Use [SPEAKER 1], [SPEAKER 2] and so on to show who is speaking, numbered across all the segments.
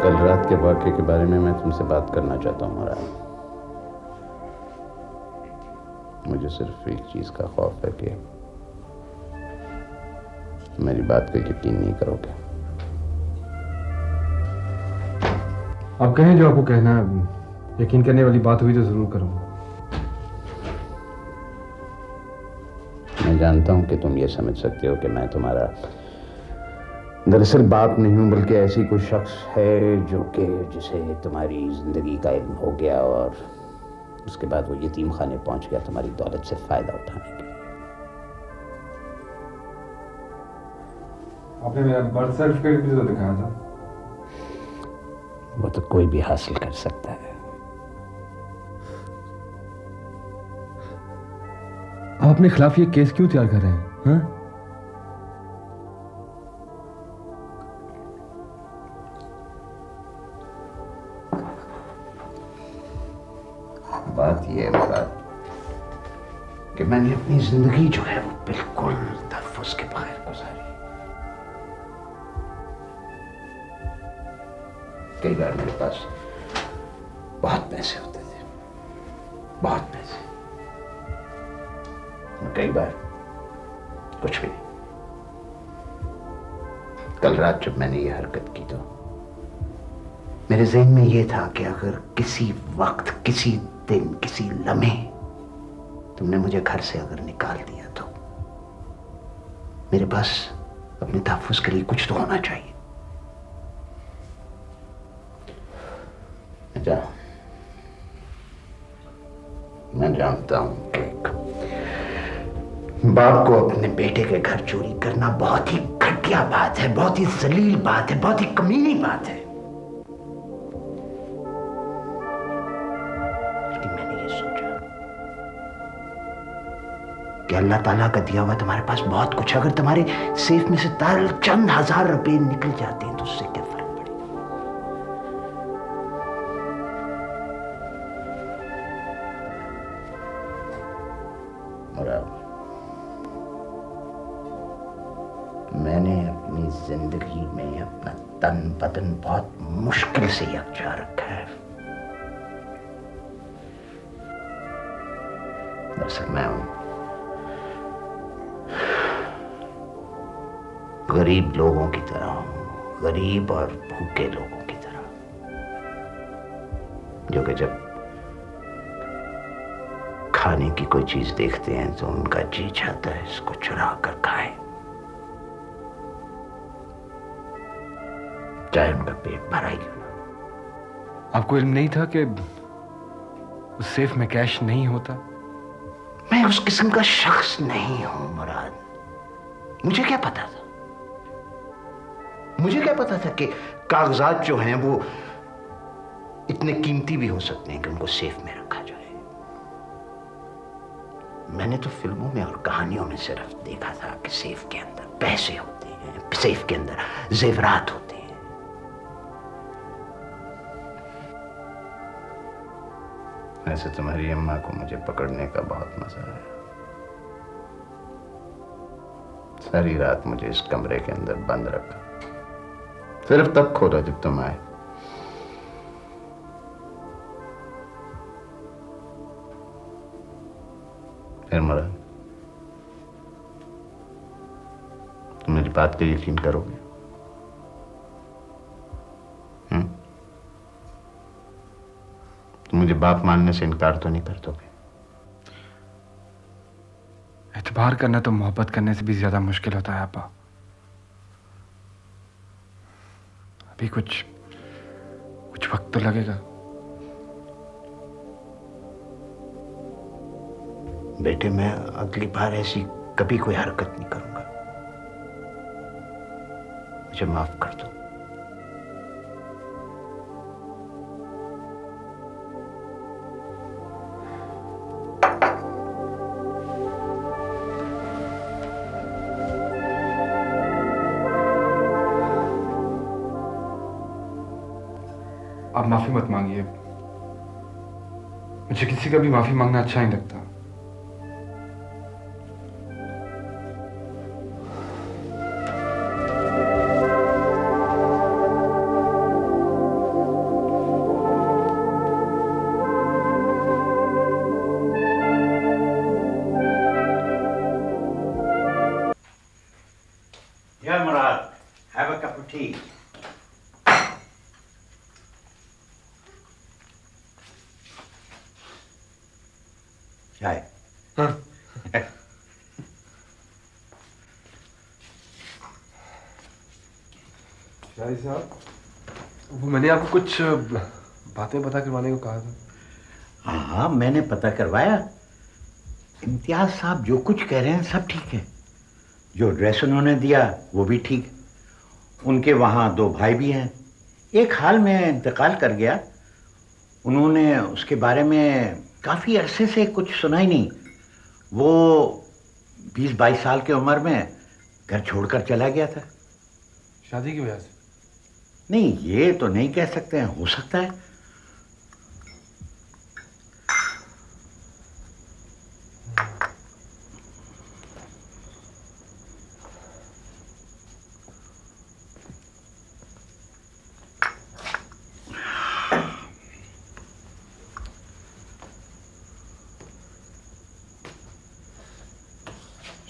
[SPEAKER 1] कल रात के वाक़े के बारे में मैं तुमसे बात करना चाहता हूँ मुराद। मुझे सिर्फ एक चीज़ का खौफ है कि मेरी बात पे यकीन नहीं करोगे।
[SPEAKER 2] आप कहें जो आपको कहना है, यकीन करने वाली बात हुई तो जरूर करूंगा।
[SPEAKER 1] मैं जानता हूं कि तुम ये समझ सकते हो कि मैं तुम्हारा दरअसल बाप नहीं हूं, बल्कि ऐसी कोई शख्स है जो कि जिसे तुम्हारी जिंदगी का इल्म हो गया और उसके बाद वो यतीम खाने पहुंच गया तुम्हारी दौलत से फायदा उठाने के लिए।
[SPEAKER 2] आपने मेरा बर्थ सर्टिफिकेट भी तो दिखाया था।
[SPEAKER 1] वो तो कोई भी हासिल कर सकता है।
[SPEAKER 2] आप अपने खिलाफ ये केस क्यों तैयार कर रहे हैं? हाँ?
[SPEAKER 1] बात यह है मुराद कि मैंने अपनी जिंदगी जो है वो बिल्कुल तहफ़्फ़ुज़ के बगैर गुजारी। कई बार मेरे पास बहुत पैसे होते थे, बहुत पैसे, और कई बार कुछ भी नहीं। कल रात जब मैंने ये हरकत की तो मेरे ज़हन में ये था कि अगर किसी वक्त, किसी दिन, किसी लम्हे तुमने मुझे घर से अगर निकाल दिया तो मेरे पास अपने तहफ़्फ़ुज़ के लिए कुछ तो होना चाहिए। मैं जानता हूं कि बाप को अपने बेटे के घर चोरी करना बहुत ही घटिया बात है, बहुत ही जलील बात है, बहुत ही कमीनी बात है। लेकिन मैंने ये सोचा कि अल्लाह ताला का दिया हुआ तुम्हारे पास बहुत कुछ है। अगर तुम्हारे सेफ में से चंद हजार रुपए निकल जाते हैं तो उससे क्या फर्क पड़ेगा? और मैंने अपनी जिंदगी में अपना तन बदन बहुत मुश्किल से यकजा रखा है। दरअसल मैं गरीब लोगों की तरह हूं, गरीब और भूखे लोगों की तरह, जो कि जब खाने की कोई चीज देखते हैं तो उनका जी चाहता है इसको चुरा कर खाएं, चाहे उनका पेट भरा ही क्यों ना।
[SPEAKER 2] आपको इल्म नहीं था कि उस सेफ में कैश नहीं होता?
[SPEAKER 1] मैं उस किस्म का शख्स नहीं हूं मुराद। मुझे क्या पता था? मुझे क्या पता था कि कागजात जो हैं वो इतने कीमती भी हो सकते हैं कि उनको सेफ में रखा जाए। मैंने तो फिल्मों में और कहानियों में सिर्फ देखा था कि सेफ के अंदर पैसे होते हैं, सेफ के अंदर जेवरात होते हैं। वैसे तुम्हारी अम्मा को मुझे पकड़ने का बहुत मजा आया। सारी रात मुझे इस कमरे के अंदर बंद रखा, सिर्फ तब खोला जब तुम आए। फिर मुराद, तुम मेरी बात पे यकीन करोगे? तुम मुझे बाप मानने से इनकार तो नहीं कर दोगे?
[SPEAKER 2] एतबार करना तो मोहब्बत करने से भी ज्यादा मुश्किल होता है आपा। अभी कुछ वक्त तो लगेगा।
[SPEAKER 1] बेटे, मैं अगली बार ऐसी कभी कोई हरकत नहीं करूंगा। मुझे माफ कर दो।
[SPEAKER 2] आप माफी मत मांगिए। मुझे किसी का भी माफी मांगना अच्छा नहीं लगता।
[SPEAKER 1] चाय।
[SPEAKER 2] हाँ। शाही साहब, वो मैंने आपको कुछ बातें पता करवाने को कहा था।
[SPEAKER 1] हाँ हाँ, मैंने पता करवाया। इम्तियाज साहब जो कुछ कह रहे हैं सब ठीक है। जो एड्रेस उन्होंने दिया वो भी ठीक। उनके वहाँ 2 भाई भी हैं। एक हाल में इंतकाल कर गया। उन्होंने उसके बारे में काफ़ी अरसे से कुछ सुना ही नहीं। वो 20-22 साल की उम्र में घर छोड़कर चला गया था।
[SPEAKER 2] शादी की वजह से?
[SPEAKER 1] नहीं, ये तो नहीं कह सकते हैं, हो सकता है।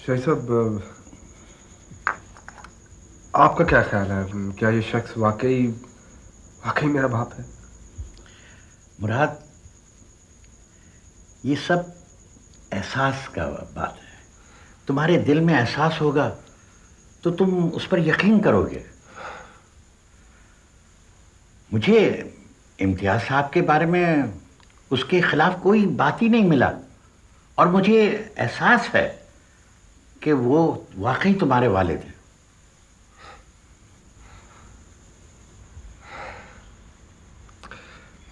[SPEAKER 2] शाही साहब, आपका क्या ख्याल है? क्या ये शख्स वाकई मेरा बाप है?
[SPEAKER 1] मुराद, ये सब एहसास का बात है। तुम्हारे दिल में एहसास होगा तो तुम उस पर यकीन करोगे। मुझे इम्तियाज साहब के बारे में उसके खिलाफ कोई बात ही नहीं मिला, और मुझे एहसास है कि वो वाकई तुम्हारे वालिद हैं।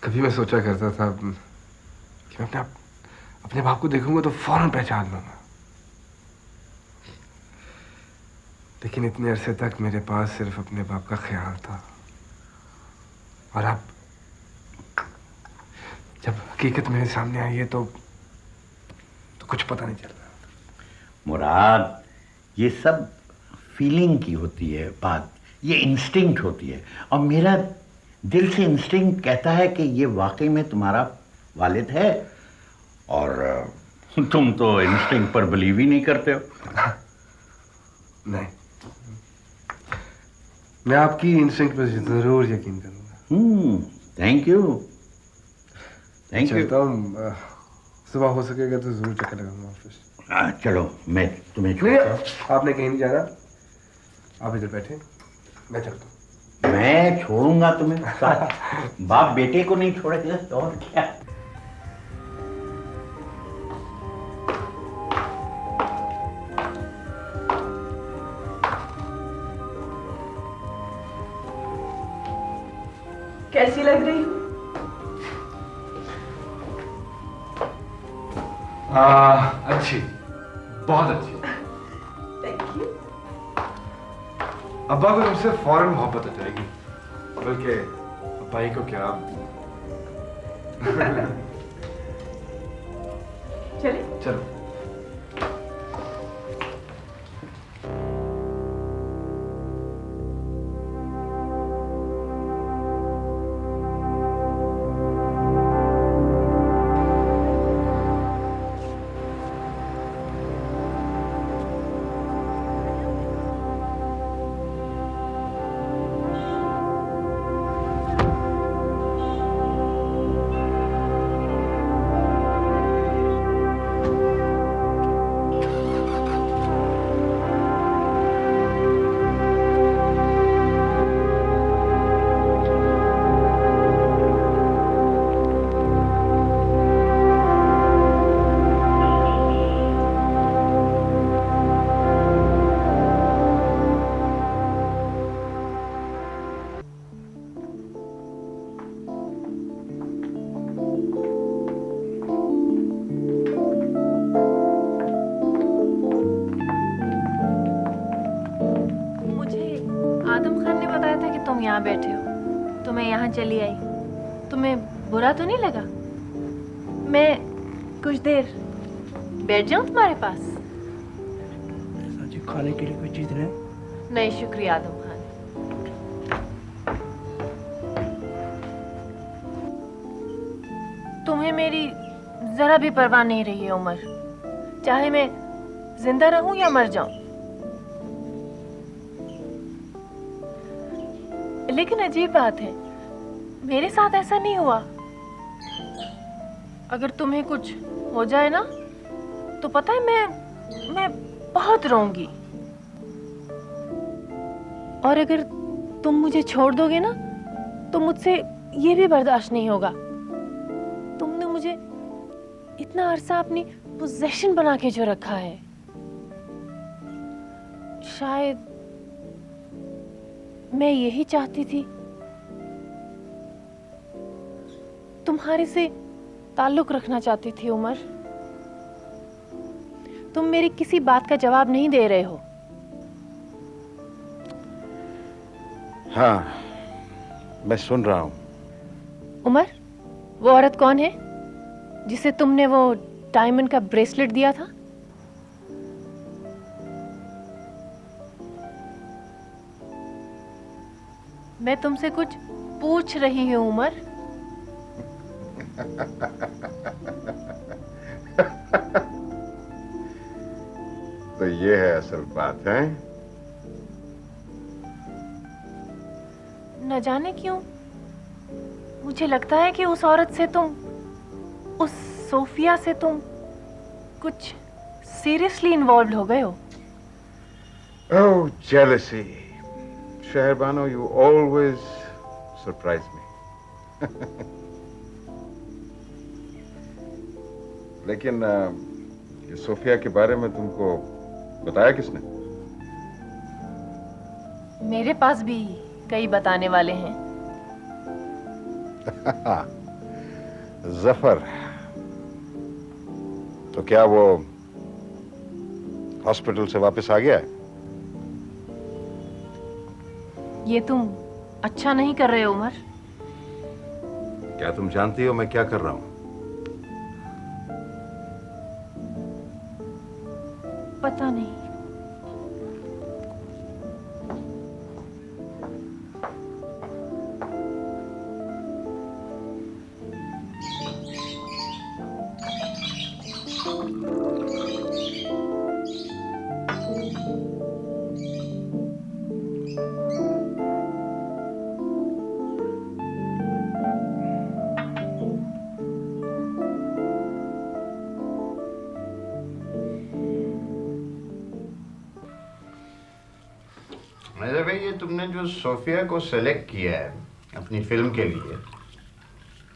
[SPEAKER 2] कभी मैं सोचा करता था कि मैं अपने बाप को देखूंगा तो फौरन पहचान लूंगा, लेकिन इतने अरसे तक मेरे पास सिर्फ अपने बाप का ख्याल था। और अब जब हकीकत मेरे सामने आई है तो कुछ पता नहीं चल रहा।
[SPEAKER 1] मुराद, ये सब फीलिंग की होती है बात, ये इंस्टिंक्ट होती है, और मेरा दिल से इंस्टिंक्ट कहता है कि ये वाकई में तुम्हारा वालिद है, और तुम तो इंस्टिंक्ट पर बिलीव ही नहीं करते हो।
[SPEAKER 2] नहीं, मैं आपकी इंस्टिंक्ट पर जरूर यकीन करूंगा।
[SPEAKER 1] Thank you, thank you.
[SPEAKER 2] चलता हूँ, सुबह हो सकेगा तो जरूर चक्कर लगाऊंगा ऑफिस।
[SPEAKER 1] चलो, मैं तुम्हें
[SPEAKER 2] नहीं,
[SPEAKER 1] छोड़ता हूँ।
[SPEAKER 2] आपने कहीं नहीं जाना, आप इधर बैठे, मैं चलता हूँ।
[SPEAKER 1] मैं छोड़ूंगा तुम्हें? साथ बाप बेटे को नहीं छोड़ेगा तो और क्या।
[SPEAKER 3] कैसी लग रही हूँ?
[SPEAKER 2] अच्छी, बहुत अच्छी।
[SPEAKER 3] Thank you.
[SPEAKER 2] अब्बा को तुमसे फौरन मोहब्बत हो जाएगी, बल्कि अब्बा ही को क्या।
[SPEAKER 3] चले?
[SPEAKER 2] चलो।
[SPEAKER 4] आदम खान ने बताया था कि तुम यहाँ बैठे हो, तो मैं यहाँ चली आई। तुम्हें बुरा तो नहीं लगा मैं कुछ देर बैठ जाऊँ तुम्हारे पास?
[SPEAKER 1] खाने के लिए कोई चीज है?
[SPEAKER 4] नहीं शुक्रिया आदम खान। तुम्हें मेरी जरा भी परवाह नहीं रही है उमर, चाहे मैं जिंदा रहूं या मर जाऊं। लेकिन अजीब बात है, मेरे साथ ऐसा नहीं हुआ। अगर तुम्हें कुछ हो जाए ना तो पता है मैं बहुत रोऊंगी। और अगर तुम मुझे छोड़ दोगे ना तो मुझसे ये भी बर्दाश्त नहीं होगा। तुमने मुझे इतना अरसा अपनी पोजीशन बना के जो रखा है, शायद मैं यही चाहती थी, तुम्हारे से ताल्लुक रखना चाहती थी उमर। तुम मेरी किसी बात का जवाब नहीं दे रहे हो।
[SPEAKER 1] हाँ, मैं सुन रहा हूं।
[SPEAKER 4] उमर, वो औरत कौन है जिसे तुमने वो डायमंड का ब्रेसलेट दिया था? मैं तुमसे कुछ पूछ रही हूं उमर।
[SPEAKER 1] तो ये है असल बात है।
[SPEAKER 4] न जाने क्यों मुझे लगता है कि उस औरत से तुम, उस सोफिया से तुम कुछ सीरियसली इन्वॉल्व हो गए हो।
[SPEAKER 1] Oh, jealousy. Shehrbano, you always surprise me. लेकिन ये सोफिया के बारे में तुमको बताया किसने?
[SPEAKER 4] मेरे पास भी कई बताने वाले हैं।
[SPEAKER 1] जफर, तो क्या वो हॉस्पिटल से वापस आ गया है?
[SPEAKER 4] ये तुम अच्छा नहीं कर रहे हो उमर।
[SPEAKER 1] क्या तुम जानती हो मैं क्या कर रहा हूं?
[SPEAKER 4] पता नहीं।
[SPEAKER 1] मेरे भाई, ये तुमने जो सोफिया को सेलेक्ट किया है अपनी फिल्म के लिए,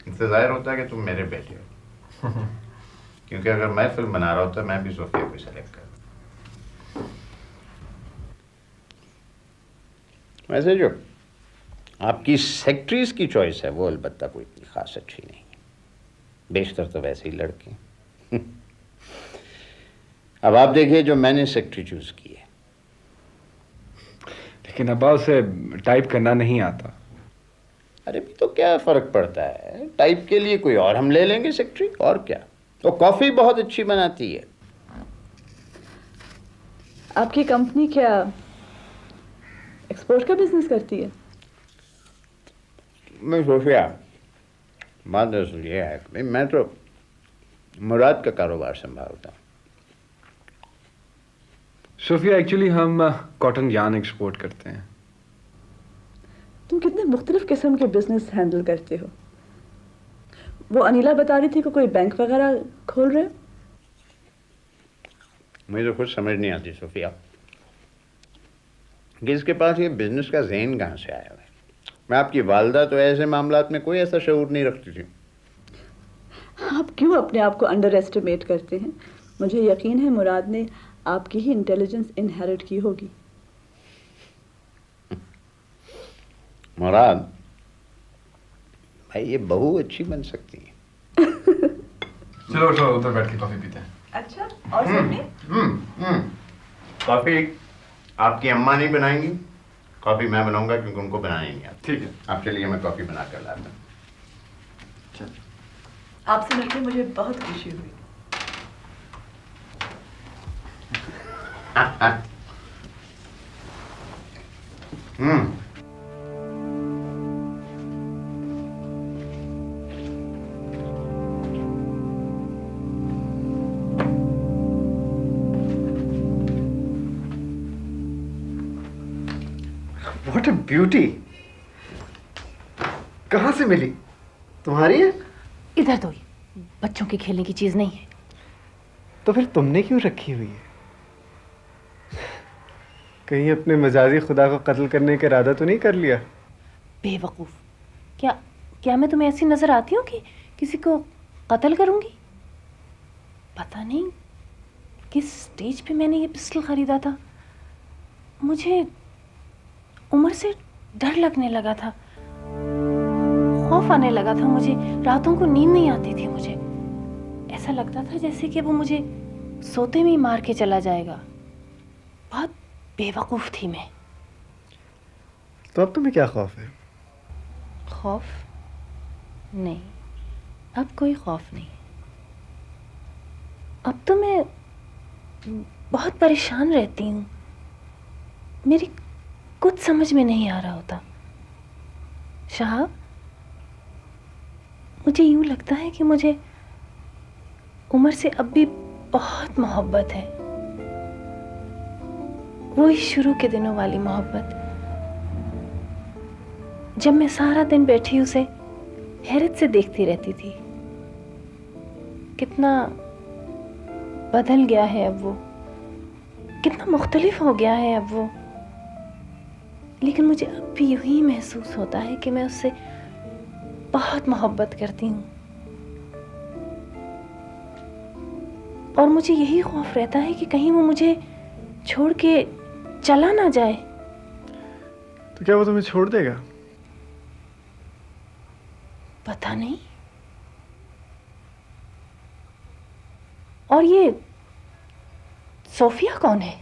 [SPEAKER 1] इससे जाहिर होता है कि तुम मेरे बेटे हो। क्योंकि अगर मैं फिल्म बना रहा होता मैं भी सोफिया को सेलेक्ट करता। वैसे जो आपकी सेक्रेटरीज की चॉइस है वो अलबत्ता कोई इतनी खास अच्छी नहीं है, बेशतर तो वैसे ही लड़के। अब आप देखिए जो मैंने सेक्रेटरी चूज की है।
[SPEAKER 2] लेकिन अब्बा उसे टाइप करना नहीं आता।
[SPEAKER 1] अरे भी तो क्या फर्क पड़ता है, टाइप के लिए कोई और हम ले लेंगे सेक्रेटरी, और क्या। तो कॉफी बहुत अच्छी बनाती है।
[SPEAKER 3] आपकी कंपनी क्या एक्सपोर्ट का बिजनेस करती है?
[SPEAKER 1] मैं सोफिया, बात दरअसल ये है कि मैं तो मुराद का कारोबार संभालता हूँ।
[SPEAKER 2] सोफिया, एक्चुअली हम कॉटन यार्न एक्सपोर्ट करते हैं।
[SPEAKER 3] तुम कितने मुख्तलिफ किस्म के बिजनेस हैंडल करते हो। वो अनिला बता रही थी कि कोई बैंक वगैरह खोल रहे हो।
[SPEAKER 1] मुझे तो कुछ समझ नहीं आती सोफिया कि इसके पास ये बिजनेस का ज़हन कहाँ से आया है। मैं आपकी वालदा तो ऐसे मामलात में कोई ऐसा शऊर नहीं रखती थी।
[SPEAKER 3] आप क्यों अपने आप को अंडर एस्टिमेट करते हैं? मुझे यकीन है मुराद ने आपकी ही इंटेलिजेंस इनहेरिट की होगी।
[SPEAKER 1] मुराद भाई, ये बहू अच्छी बन सकती है।
[SPEAKER 2] चलो उठो, उधर बैठ के कॉफी पीते हैं।
[SPEAKER 3] अच्छा, और सबने?
[SPEAKER 1] कॉफी आपकी अम्मा नहीं बनाएंगी, कॉफी मैं बनाऊंगा क्योंकि उनको बनाने नहीं आती।
[SPEAKER 2] ठीक है।
[SPEAKER 1] आप चलिए, मैं कॉफी बना कर लाता हूँ।
[SPEAKER 3] आपसे मिलकर मुझे बहुत खुशी हुई।
[SPEAKER 5] What a beauty! कहाँ से मिली? तुम्हारी है?
[SPEAKER 4] इधर तो बच्चों के खेलने की चीज नहीं है।
[SPEAKER 5] तो फिर तुमने क्यों रखी हुई है? कहीं अपने मजाजी खुदा को कत्ल करने का इरादा तो नहीं कर लिया?
[SPEAKER 4] बेवकूफ़, क्या क्या मैं तुम्हें ऐसी नज़र आती हूँ कि किसी को कत्ल करूँगी? पता नहीं किस स्टेज पे मैंने ये पिस्टल ख़रीदा था। मुझे उम्र से डर लगने लगा था, खौफ आने लगा था मुझे। रातों को नींद नहीं आती थी मुझे। ऐसा लगता था जैसे कि वो मुझे सोते में ही मार के चला जाएगा। बहुत बेवकूफ़ थी मैं।
[SPEAKER 5] तो अब तुम्हें क्या खौफ है?
[SPEAKER 4] खौफ नहीं, अब कोई खौफ नहीं। अब तो मैं बहुत परेशान रहती हूँ। मेरी कुछ समझ में नहीं आ रहा होता। शाह, मुझे यूँ लगता है कि मुझे उमर से अब भी बहुत मोहब्बत है। वही शुरू के दिनों वाली मोहब्बत, जब मैं सारा दिन बैठी उसे हैरत से देखती रहती थी। कितना बदल गया है अब वो, कितना मुख्तलिफ हो गया है अब वो। लेकिन मुझे अब भी यूं ही महसूस होता है कि मैं उससे बहुत मोहब्बत करती हूँ। और मुझे यही खौफ रहता है कि कहीं वो मुझे छोड़ के चला ना जाए।
[SPEAKER 5] तो क्या वो तुम्हें छोड़ देगा?
[SPEAKER 4] पता नहीं। और ये सोफिया कौन है?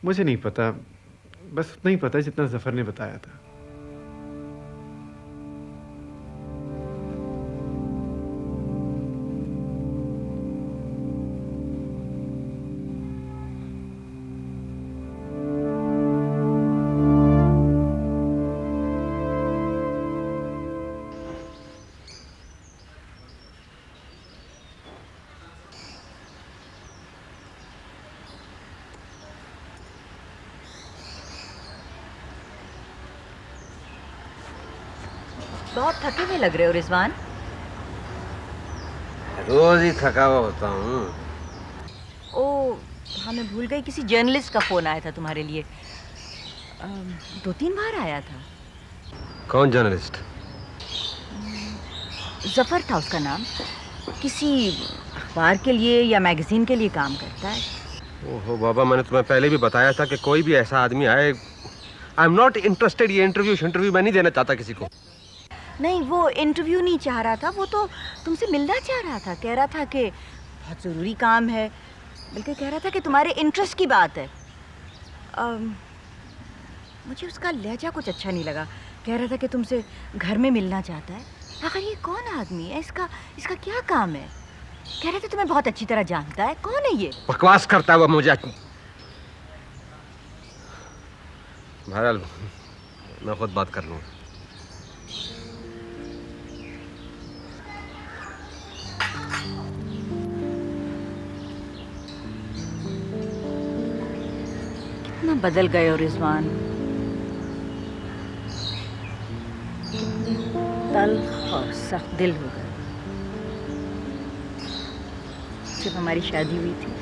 [SPEAKER 5] मुझे नहीं पता, बस उतना ही पता है जितना जफर ने बताया था।
[SPEAKER 6] बहुत थके हुए लग रहे हो रिजवान।
[SPEAKER 7] रोज ही थका हुआ होता हूँ।
[SPEAKER 6] ओ हाँ, मैं भूल गई, किसी जर्नलिस्ट का फोन आया था तुम्हारे लिए। 2-3 बार आया था।
[SPEAKER 7] कौन जर्नलिस्ट?
[SPEAKER 6] जफर था उसका नाम। किसी अखबार के लिए या मैगजीन के लिए काम करता है।
[SPEAKER 7] ओहो बाबा, मैंने तुम्हें पहले भी बताया था कि कोई भी ऐसा आदमी आए, आई एम नॉट इंटरेस्टेड। ये इंटरव्यू मैं नहीं देना चाहता किसी को।
[SPEAKER 6] नहीं, वो इंटरव्यू नहीं चाह रहा था, वो तो तुमसे मिलना चाह रहा था। कह रहा था कि बहुत ज़रूरी काम है, बल्कि कह रहा था कि तुम्हारे इंटरेस्ट की बात है। मुझे उसका लहजा कुछ अच्छा नहीं लगा। कह रहा था कि तुमसे घर में मिलना चाहता है। आखिर ये कौन आदमी है? इसका क्या काम है? कह रहे थे तुम्हें बहुत अच्छी तरह जानता है। कौन है ये?
[SPEAKER 7] बकवास करता हुआ मुझे। बहरहाल मैं खुद बात कर लूँ।
[SPEAKER 6] कितना बदल गए हो रिजवान। कितने तल्ख और सख्त दिल हो गए। जब हमारी शादी हुई थी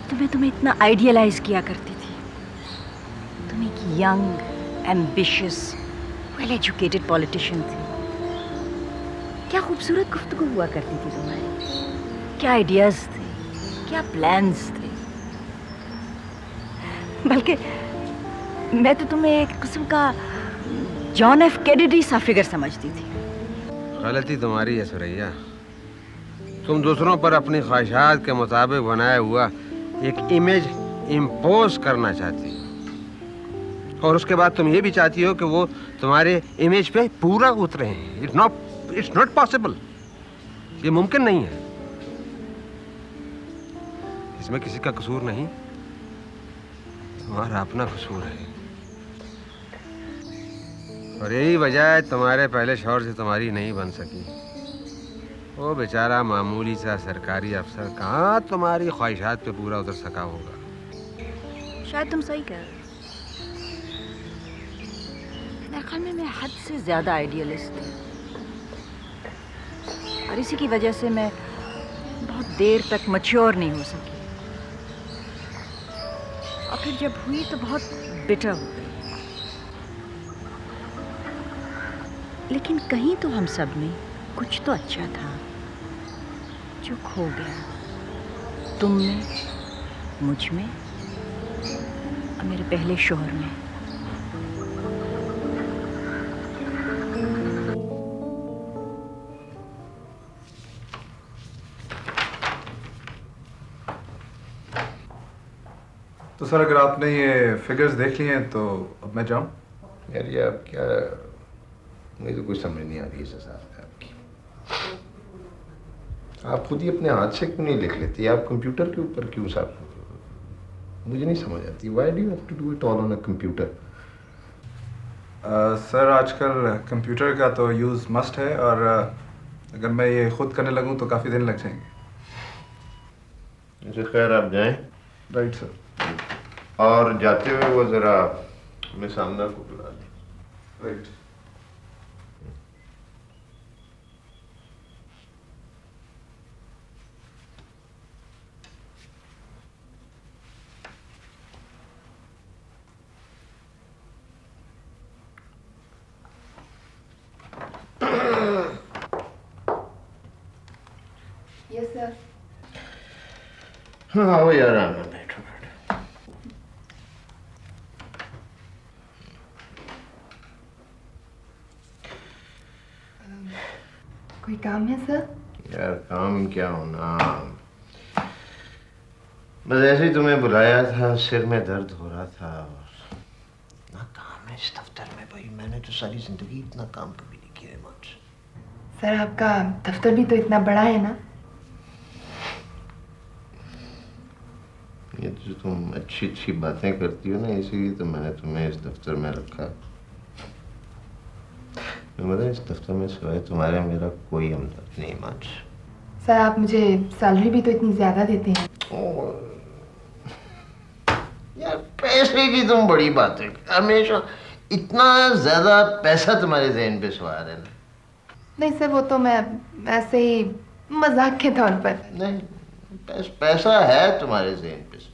[SPEAKER 6] तो मैं तुम्हें इतना आइडियलाइज किया करती थी। तुम एक young, ambitious, well educated politician थी। क्या खूबसूरत गुफ्तगू हुआ करती थी तुम्हारी। क्या आइडियाज थे, क्या प्लान्स थे। बल्कि मैं तो तुम्हें एक किस्म का जॉन एफ कैनेडी सा फिगर समझती थी।
[SPEAKER 7] गलती तुम्हारी है सुरैया। तुम दूसरों पर अपनी ख्वाहिशात के मुताबिक बनाया हुआ एक इमेज इम्पोज करना चाहती हो, और उसके बाद तुम ये भी चाहती हो कि वो तुम्हारे इमेज पे पूरा उतरे हैं। It's not possible. ये मुमकिन नहीं है। इसमें किसी का कसूर नहीं, तुम्हारा अपना कसूर है। और यही वजह है तुम्हारे पहले शौहर से तुम्हारी नहीं बन सकी। वो बेचारा मामूली सा सरकारी अफसर कहाँ तुम्हारी ख्वाहिशात पे पूरा उतर सका होगा।
[SPEAKER 6] शायद तुम सही कह रहे हो। मेरे ख्याल में मैं हद से ज्यादा आइडियलिस्ट थी, और इसी की वजह से मैं बहुत देर तक मैच्योर नहीं हो सकी और फिर जब हुई तो बहुत बिटर हो गई। लेकिन कहीं तो हम सब में कुछ तो अच्छा था जो खो गया, तुम में, मुझ में और मेरे पहले शोहर में।
[SPEAKER 8] तो सर अगर आपने ये फिगर्स देख लिए हैं तो अब मैं जाऊं?
[SPEAKER 1] यार ये अब क्या, मुझे तो कुछ समझ नहीं आ रही इस हिसाब से आपकी। आप खुद ही अपने हाथ से क्यों नहीं लिख लेती? आप कंप्यूटर के ऊपर क्यों साहब? मुझे नहीं समझ आती। Why do you have to do it all on a computer?
[SPEAKER 8] Sir आजकल कंप्यूटर का तो यूज़ मस्ट है, और अगर मैं ये खुद करने लगूं तो काफ़ी दिन लग जाएंगे।
[SPEAKER 1] अच्छा खैर, आप जाएं।
[SPEAKER 8] Right sir.
[SPEAKER 1] और जाते हुए वो ज़रा मिस आमना को बुला दें।
[SPEAKER 8] राइट।
[SPEAKER 9] Yes sir.
[SPEAKER 1] हाँ आओ यार, आना, बैठो बैठो।
[SPEAKER 9] कोई काम है सर?
[SPEAKER 1] यार काम क्या होना, बस ऐसे ही तुम्हें बुलाया था, सिर में दर्द हो रहा था। और ना काम है इस दफ्तर में भाई, मैंने तो सारी जिंदगी इतना काम कभी नहीं किया है मुझसे।
[SPEAKER 9] सर आपका दफ्तर भी तो इतना बड़ा है ना।
[SPEAKER 1] ये जो तुम अच्छी अच्छी बातें करती हो ना, इसीलिए तो मैंने तुम्हें इस दफ्तर में रखा। मतलब इस दफ्तर में सिवाय तुम्हारे मेरा कोई हमदर्द नहीं मांझ।
[SPEAKER 9] सर आप मुझे सैलरी भी तो इतनी ज्यादा देते हैं।
[SPEAKER 1] यार पैसे की तुम बड़ी बात है, हमेशा इतना ज्यादा पैसा तुम्हारे ज़हन पे सवार है ना?
[SPEAKER 9] नहीं सर, वो तो मैं ऐसे ही मजाक के तौर पर।
[SPEAKER 1] नहीं, पैसा है तुम्हारे ज़हन पे सवार।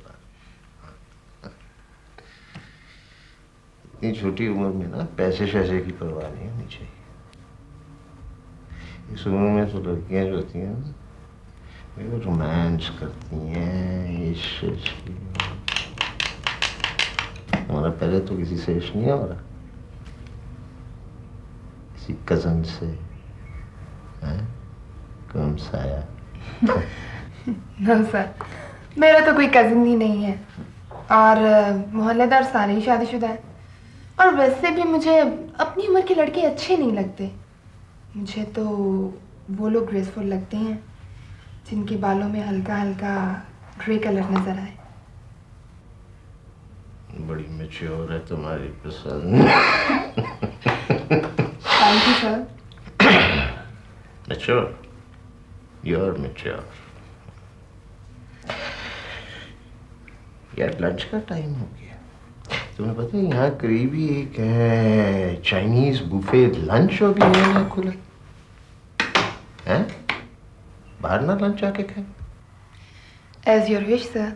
[SPEAKER 1] इतनी छोटी उम्र में ना पैसे शैसे की परवाह नहीं होनी चाहिए। इस उम्र में तो लड़कियां जो होती हैं ना, वो रोमांस करती हैं, इश्क। हमारा पहले तो किसी से इश्क नहीं हो रहा, किसी कजन से हैं, कम साया।
[SPEAKER 9] नो सर, मेरा तो कोई कजिन ही नहीं है, और मोहल्लेदार सारे ही शादीशुदा हैं। और वैसे भी मुझे अपनी उम्र के लड़के अच्छे नहीं लगते। मुझे तो वो लोग ग्रेसफुल लगते हैं जिनके बालों में हल्का हल्का ग्रे कलर नजर आए।
[SPEAKER 1] बड़ी मैच्योर है तुम्हारी पसंद।
[SPEAKER 9] Thank you sir.
[SPEAKER 1] Mature, you are mature. यार लंच का टाइम हो गया। तुम्हें पता है यहाँ करीब ही एक है चाइनीज बुफे, लंच अभी नया खुला है। बाहर ना लंच आके खाए।
[SPEAKER 9] As your wish sir.